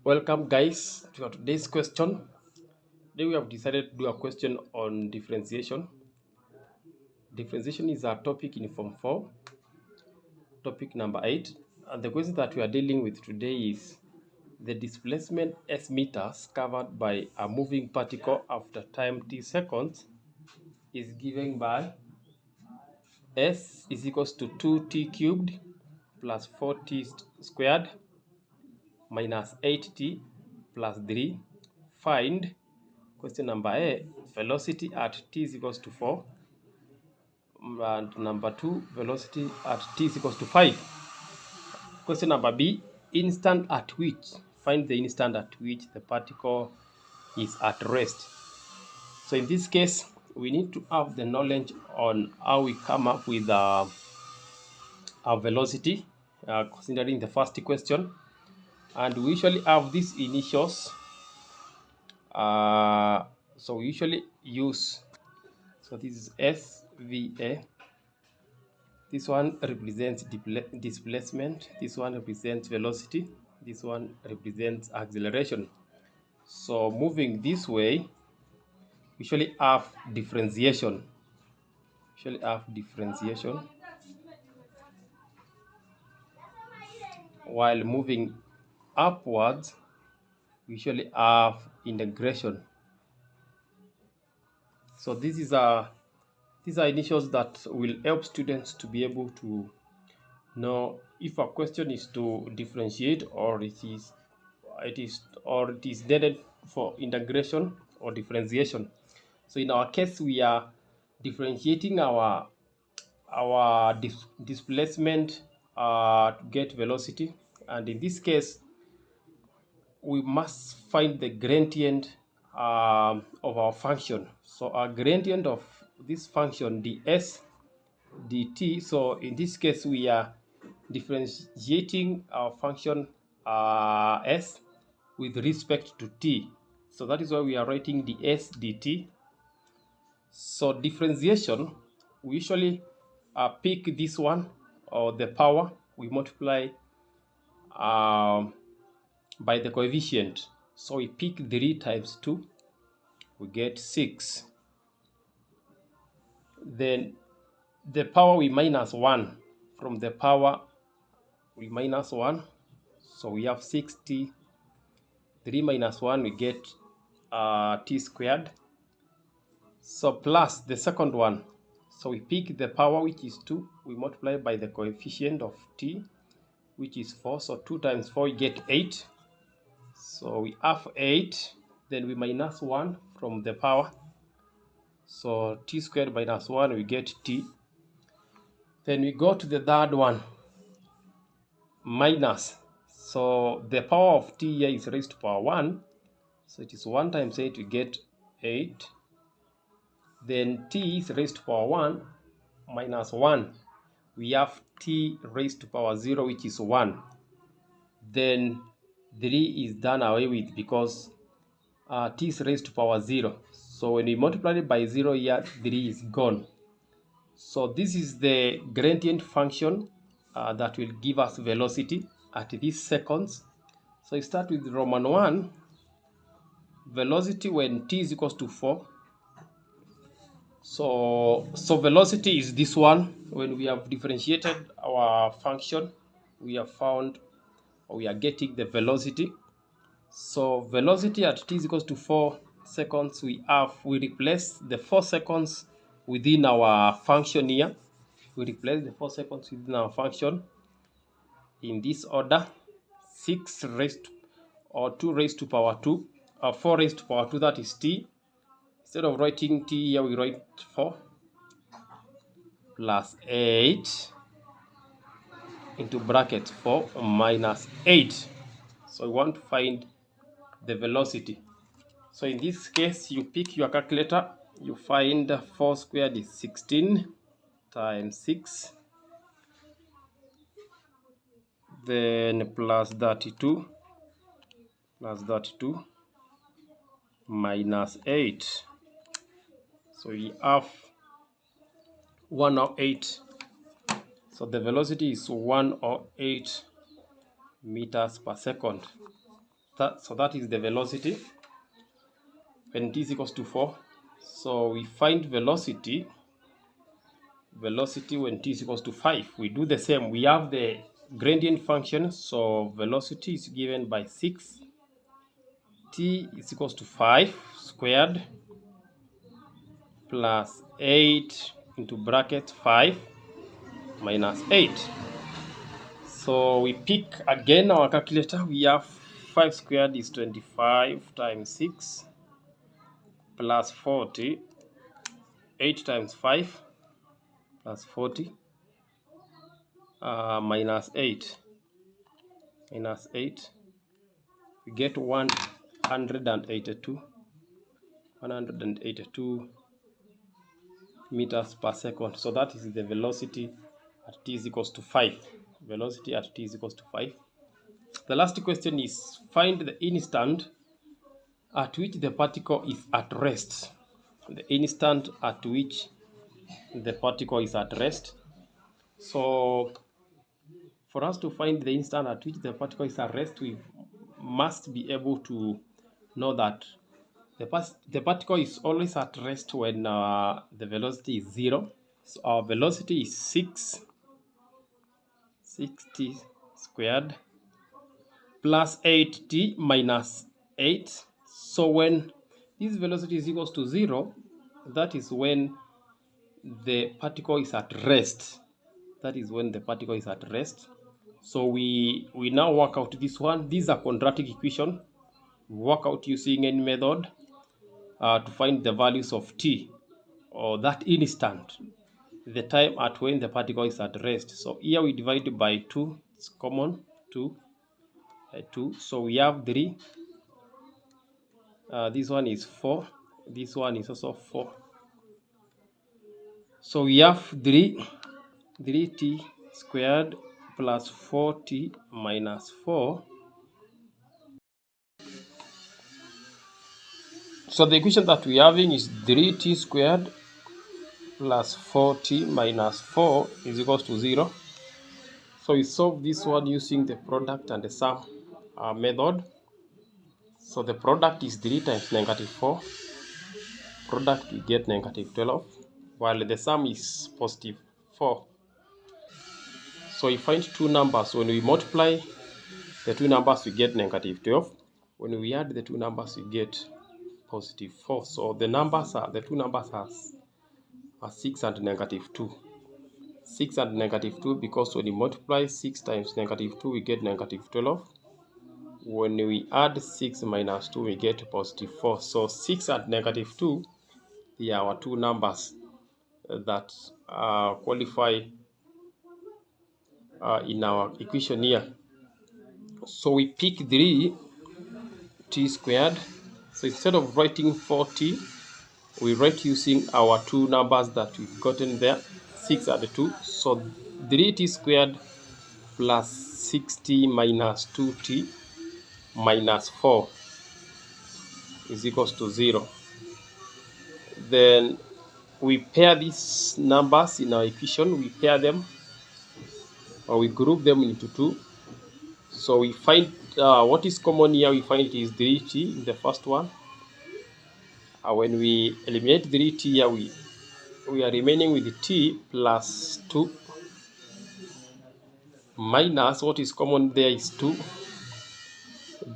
Welcome guys to today's question. Today we have decided to do a question on differentiation. Differentiation is our topic in Form 4, topic number 8. And the question that we are dealing with today is the displacement s meters covered by a moving particle after time t seconds is given by s is equals to 2t cubed plus 4t squared minus 8t plus 3. Find question number A, velocity at t is equals to 4. And number 2, velocity at t is equals to 5. Question number B, instant at which, find the instant at which the particle is at rest. So in this case, we need to have the knowledge on how we come up with our velocity, considering the first question. And we usually have these initials. So we usually use, so this is SVA. This one represents displacement. This one represents velocity. This one represents acceleration. So moving this way, we usually have differentiation. While moving upwards, we usually have integration. So these are initials that will help students to be able to know if a question is to differentiate or it is needed for integration or differentiation. So in our case, we are differentiating our displacement to get velocity, and in this case we must find the gradient of our function. So our gradient of this function ds dt, so in this case we are differentiating our function s with respect to t. So that is why we are writing ds dt. So differentiation, we usually pick this one, or the power, we multiply by the coefficient. So we pick 3 times 2, we get 6. Then the power, we minus 1 from the power, we minus 1, so we have 6t. 3 minus 1, we get t squared. So plus the second one, so we pick the power, which is 2, we multiply by the coefficient of t, which is 4. So 2 times 4, we get 8. So we have 8, then we minus 1 from the power, so t squared minus 1, we get t. Then we go to the third one, minus, so the power of t here is raised to power 1, so it is 1 times 8, we get 8. Then t is raised to power 1 minus 1, we have t raised to power 0, which is 1. Then 3 is done away with because t is raised to power 0. So when we multiply it by 0 here, 3 is gone. So this is the gradient function that will give us velocity at these seconds. So we start with Roman 1, velocity when t is equals to 4. So velocity is this one. When we have differentiated our function, we have found, or we are getting the velocity. So velocity at t is equals to 4 seconds, we replace the 4 seconds within our function here. We replace the 4 seconds within our function in this order: 6 raised to, or 2 raised to power 2, 4 raised to power 2, that is t. Instead of writing t here, we write 4 plus 8 into bracket 4 minus 8. So we want to find the velocity. So in this case, you pick your calculator, you find 4 squared is 16 times 6, then plus 32 minus 8. So we have 108. So the velocity is 108 meters per second. So that is the velocity when t is equals to 4. So we find velocity when t is equals to 5. We do the same. We have the gradient function, so velocity is given by 6. T is equals to 5 squared plus 8 into bracket 5 minus 8. So we pick again our calculator. We have 5 squared is 25 times 6 plus 40. 8 times 5 plus 40 minus 8. Minus 8. We get 182. 182 meters per second. So that is the velocity at t is equals to 5. Velocity at t is equals to 5. The last question is find the instant at which the particle is at rest. The instant at which the particle is at rest. So for us to find the instant at which the particle is at rest, we must be able to know that the particle is always at rest when the velocity is 0. So our velocity is 60 squared plus 8t minus 8. So when this velocity is equals to 0, that is when the particle is at rest. That is when the particle is at rest. So we now work out this one. This is a quadratic equation. We work out using any method to find the values of t, or that instant, the time at when the particle is at rest. So here we divide by 2. It's common, 2. 2. So we have 3. This one is 4. This one is also 4. So we have 3t squared plus 4t minus 4. So the equation that we are having is 3t squared plus 4t minus 4 is equals to 0. So we solve this one using the product and the sum method. So the product is 3 times negative 4. Product we get negative 12, while the sum is positive 4. So we find two numbers. When we multiply the two numbers, we get negative 12. When we add the two numbers, we get positive 4. So the two numbers are 6 and negative 2. 6 and negative 2, because when we multiply 6 times negative 2, we get negative 12. When we add 6 minus 2, we get positive 4. So 6 and negative 2, they are our two numbers that qualify in our equation here. So we pick 3t squared. So instead of writing 4t, we write using our two numbers that we've gotten there, 6 and 2. So 3t squared plus 6t minus 2t minus 4 is equals to 0. Then we pair these numbers in our equation. We pair them, or we group them into 2. So we find what is common here. We find it is 3t in the first one. When we eliminate 3t here, we are remaining with t plus 2 minus what is common there is 2.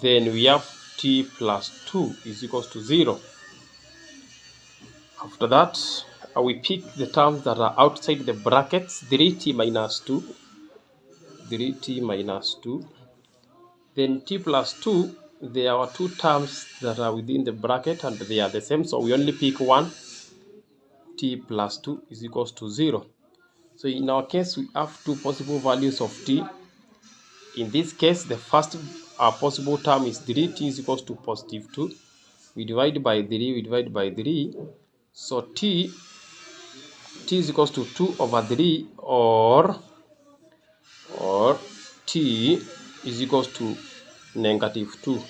Then we have t plus 2 is equals to 0. After that, we pick the terms that are outside the brackets, 3t minus 2. 3t minus 2. Then t plus 2, there are two terms that are within the bracket and they are the same. So we only pick one. T plus 2 is equals to 0. So in our case, we have two possible values of t. In this case, the first possible term is 3t is equals to positive 2. We divide by 3, So t is equals to 2 over 3, or t is equals to negative 2.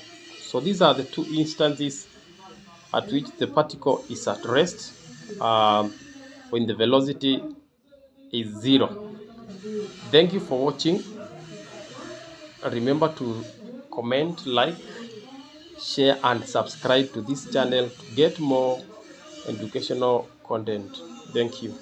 So these are the two instances at which the particle is at rest when the velocity is 0. Thank you for watching. Remember to comment, like, share and subscribe to this channel to get more educational content. Thank you.